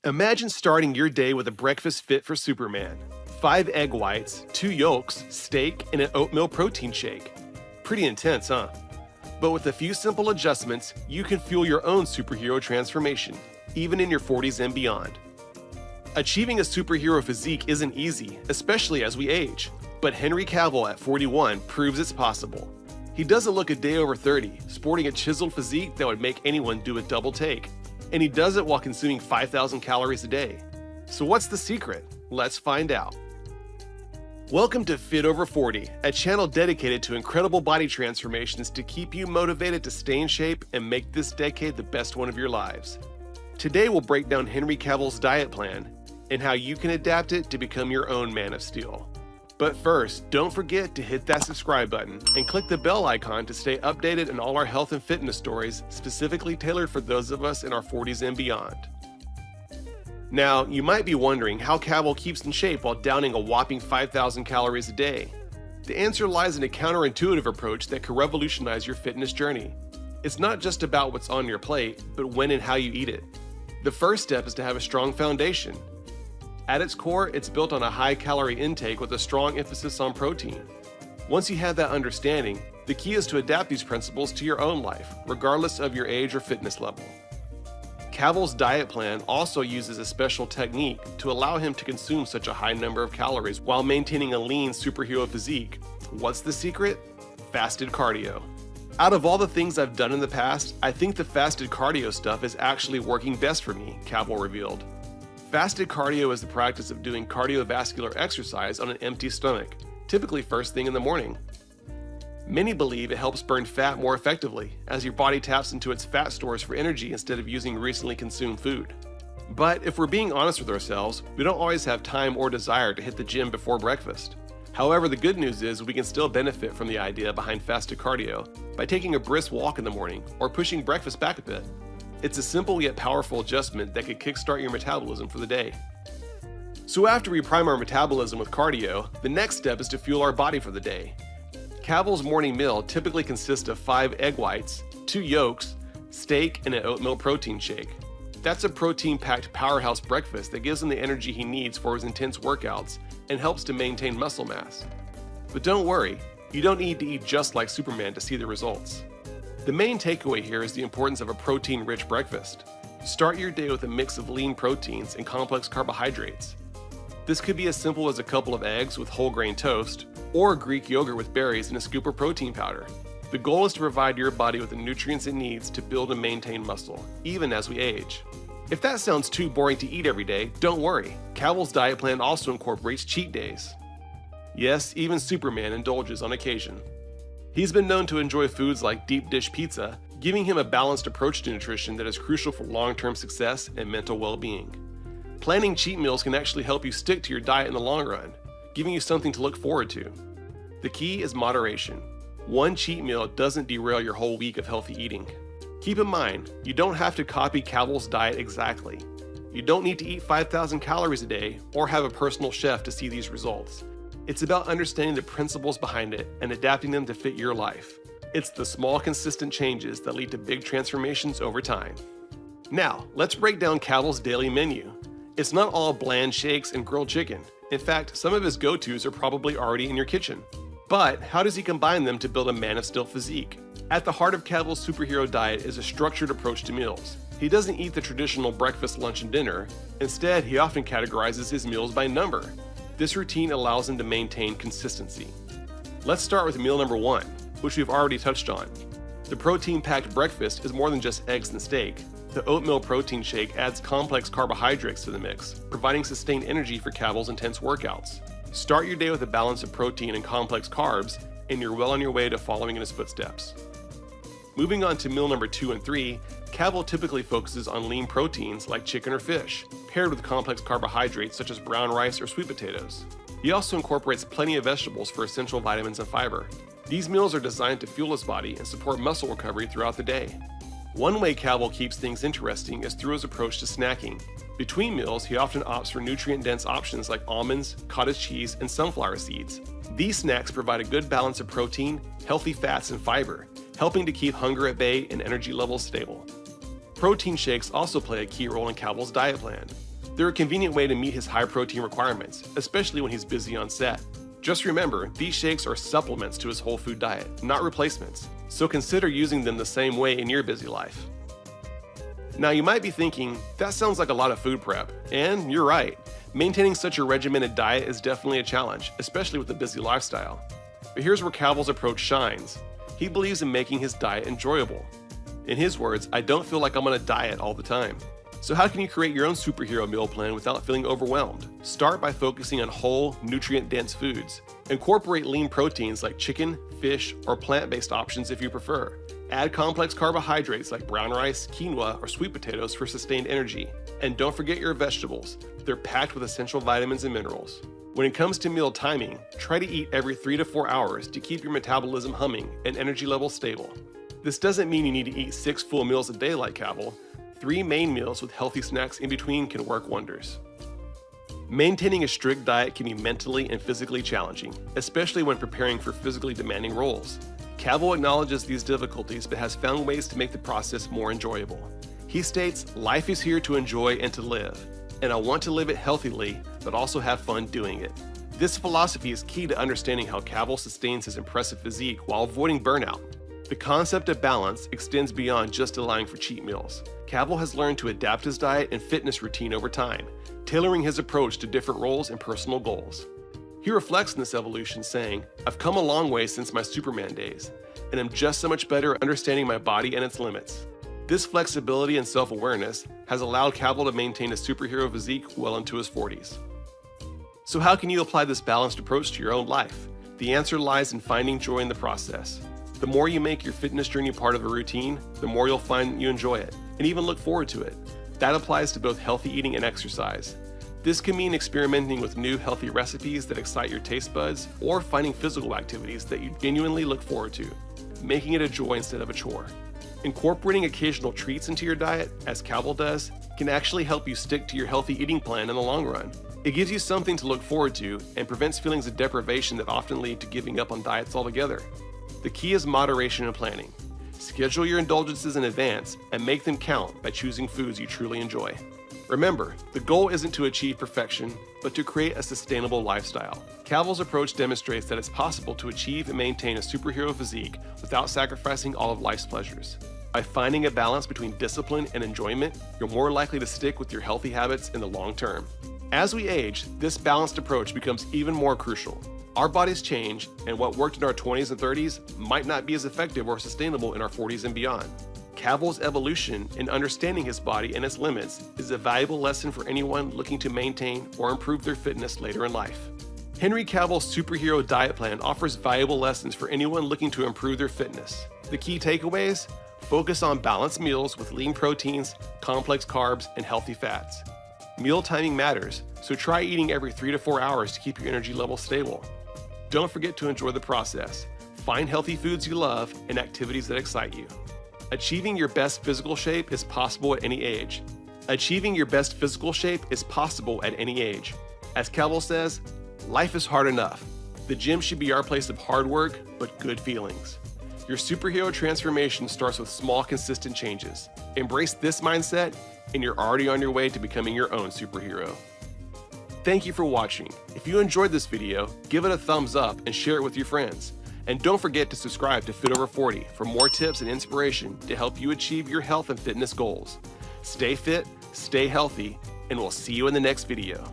Imagine starting your day with a breakfast fit for Superman. 5 egg whites, 2 yolks, steak, and an oatmeal protein shake. Pretty intense, huh? But with a few simple adjustments, you can fuel your own superhero transformation, even in your 40s and beyond. Achieving a superhero physique isn't easy, especially as we age. But Henry Cavill at 41 proves it's possible. He doesn't look a day over 30, sporting a chiseled physique that would make anyone do a double take. And he does it while consuming 5,000 calories a day. So what's the secret? Let's find out. Welcome to Fit Over 40, a channel dedicated to incredible body transformations to keep you motivated to stay in shape and make this decade the best one of your lives. Today we'll break down Henry Cavill's diet plan and how you can adapt it to become your own Man of Steel. But first, don't forget to hit that subscribe button and click the bell icon to stay updated on all our health and fitness stories specifically tailored for those of us in our 40s and beyond. Now, you might be wondering how Cavill keeps in shape while downing a whopping 5,000 calories a day. The answer lies in a counterintuitive approach that could revolutionize your fitness journey. It's not just about what's on your plate, but when and how you eat it. The first step is to have a strong foundation. At its core, it's built on a high-calorie intake with a strong emphasis on protein. Once you have that understanding, the key is to adapt these principles to your own life, regardless of your age or fitness level. Cavill's diet plan also uses a special technique to allow him to consume such a high number of calories while maintaining a lean superhero physique. What's the secret? Fasted cardio. Out of all the things I've done in the past, I think the fasted cardio stuff is actually working best for me, Cavill revealed. Fasted cardio is the practice of doing cardiovascular exercise on an empty stomach, typically first thing in the morning. Many believe it helps burn fat more effectively, as your body taps into its fat stores for energy instead of using recently consumed food. But if we're being honest with ourselves, we don't always have time or desire to hit the gym before breakfast. However, the good news is we can still benefit from the idea behind fasted cardio by taking a brisk walk in the morning or pushing breakfast back a bit. It's a simple yet powerful adjustment that could kickstart your metabolism for the day. So after we prime our metabolism with cardio, the next step is to fuel our body for the day. Cavill's morning meal typically consists of 5 egg whites, 2 yolks, steak, and an oatmeal protein shake. That's a protein-packed powerhouse breakfast that gives him the energy he needs for his intense workouts and helps to maintain muscle mass. But don't worry, you don't need to eat just like Superman to see the results. The main takeaway here is the importance of a protein-rich breakfast. Start your day with a mix of lean proteins and complex carbohydrates. This could be as simple as a couple of eggs with whole grain toast, or Greek yogurt with berries and a scoop of protein powder. The goal is to provide your body with the nutrients it needs to build and maintain muscle, even as we age. If that sounds too boring to eat every day, don't worry. Cavill's diet plan also incorporates cheat days. Yes, even Superman indulges on occasion. He's been known to enjoy foods like deep dish pizza, giving him a balanced approach to nutrition that is crucial for long-term success and mental well-being. Planning cheat meals can actually help you stick to your diet in the long run, giving you something to look forward to. The key is moderation. One cheat meal doesn't derail your whole week of healthy eating. Keep in mind, you don't have to copy Cavill's diet exactly. You don't need to eat 5,000 calories a day or have a personal chef to see these results. It's about understanding the principles behind it and adapting them to fit your life. It's the small, consistent changes that lead to big transformations over time. Now, let's break down Cavill's daily menu. It's not all bland shakes and grilled chicken. In fact, some of his go-tos are probably already in your kitchen. But how does he combine them to build a Man of Steel physique? At the heart of Cavill's superhero diet is a structured approach to meals. He doesn't eat the traditional breakfast, lunch, and dinner. Instead, he often categorizes his meals by number. This routine allows him to maintain consistency. Let's start with meal number 1, which we've already touched on. The protein-packed breakfast is more than just eggs and steak. The oatmeal protein shake adds complex carbohydrates to the mix, providing sustained energy for Cavill's intense workouts. Start your day with a balance of protein and complex carbs, and you're well on your way to following in his footsteps. Moving on to meal number 2 and 3, Cavill typically focuses on lean proteins like chicken or fish, paired with complex carbohydrates such as brown rice or sweet potatoes. He also incorporates plenty of vegetables for essential vitamins and fiber. These meals are designed to fuel his body and support muscle recovery throughout the day. One way Cavill keeps things interesting is through his approach to snacking. Between meals, he often opts for nutrient-dense options like almonds, cottage cheese, and sunflower seeds. These snacks provide a good balance of protein, healthy fats, and fiber, helping to keep hunger at bay and energy levels stable. Protein shakes also play a key role in Cavill's diet plan. They're a convenient way to meet his high protein requirements, especially when he's busy on set. Just remember, these shakes are supplements to his whole food diet, not replacements, so consider using them the same way in your busy life. Now you might be thinking, that sounds like a lot of food prep, and you're right. Maintaining such a regimented diet is definitely a challenge, especially with a busy lifestyle. But here's where Cavill's approach shines. He believes in making his diet enjoyable. In his words, I don't feel like I'm on a diet all the time. So how can you create your own superhero meal plan without feeling overwhelmed? Start by focusing on whole, nutrient-dense foods. Incorporate lean proteins like chicken, fish, or plant-based options if you prefer. Add complex carbohydrates like brown rice, quinoa, or sweet potatoes for sustained energy. And don't forget your vegetables. They're packed with essential vitamins and minerals. When it comes to meal timing, try to eat every 3 to 4 hours to keep your metabolism humming and energy levels stable. This doesn't mean you need to eat 6 full meals a day like Cavill. 3 main meals with healthy snacks in between can work wonders. Maintaining a strict diet can be mentally and physically challenging, especially when preparing for physically demanding roles. Cavill acknowledges these difficulties but has found ways to make the process more enjoyable. He states, "Life is here to enjoy and to live, and I want to live it healthily, but also have fun doing it." This philosophy is key to understanding how Cavill sustains his impressive physique while avoiding burnout. The concept of balance extends beyond just allowing for cheat meals. Cavill has learned to adapt his diet and fitness routine over time, tailoring his approach to different roles and personal goals. He reflects on this evolution, saying, "I've come a long way since my Superman days, and I'm just so much better at understanding my body and its limits." This flexibility and self-awareness has allowed Cavill to maintain a superhero physique well into his 40s. So how can you apply this balanced approach to your own life? The answer lies in finding joy in the process. The more you make your fitness journey part of a routine, the more you'll find you enjoy it, and even look forward to it. That applies to both healthy eating and exercise. This can mean experimenting with new healthy recipes that excite your taste buds, or finding physical activities that you genuinely look forward to, making it a joy instead of a chore. Incorporating occasional treats into your diet, as Cavill does, can actually help you stick to your healthy eating plan in the long run. It gives you something to look forward to and prevents feelings of deprivation that often lead to giving up on diets altogether. The key is moderation and planning. Schedule your indulgences in advance and make them count by choosing foods you truly enjoy. Remember, the goal isn't to achieve perfection, but to create a sustainable lifestyle. Cavill's approach demonstrates that it's possible to achieve and maintain a superhero physique without sacrificing all of life's pleasures. By finding a balance between discipline and enjoyment, you're more likely to stick with your healthy habits in the long term. As we age, this balanced approach becomes even more crucial. Our bodies change, and what worked in our 20s and 30s might not be as effective or sustainable in our 40s and beyond. Cavill's evolution in understanding his body and its limits is a valuable lesson for anyone looking to maintain or improve their fitness later in life. Henry Cavill's superhero diet plan offers valuable lessons for anyone looking to improve their fitness. The key takeaways: focus on balanced meals with lean proteins, complex carbs, and healthy fats. Meal timing matters, so try eating every 3 to 4 hours to keep your energy levels stable. Don't forget to enjoy the process. Find healthy foods you love and activities that excite you. Achieving your best physical shape is possible at any age. Achieving your best physical shape is possible at any age. As Cavill says, life is hard enough. The gym should be our place of hard work, but good feelings. Your superhero transformation starts with small, consistent changes. Embrace this mindset, and you're already on your way to becoming your own superhero. Thank you for watching. If you enjoyed this video, give it a thumbs up and share it with your friends. And don't forget to subscribe to Fit Over 40 for more tips and inspiration to help you achieve your health and fitness goals. Stay fit, stay healthy, and we'll see you in the next video.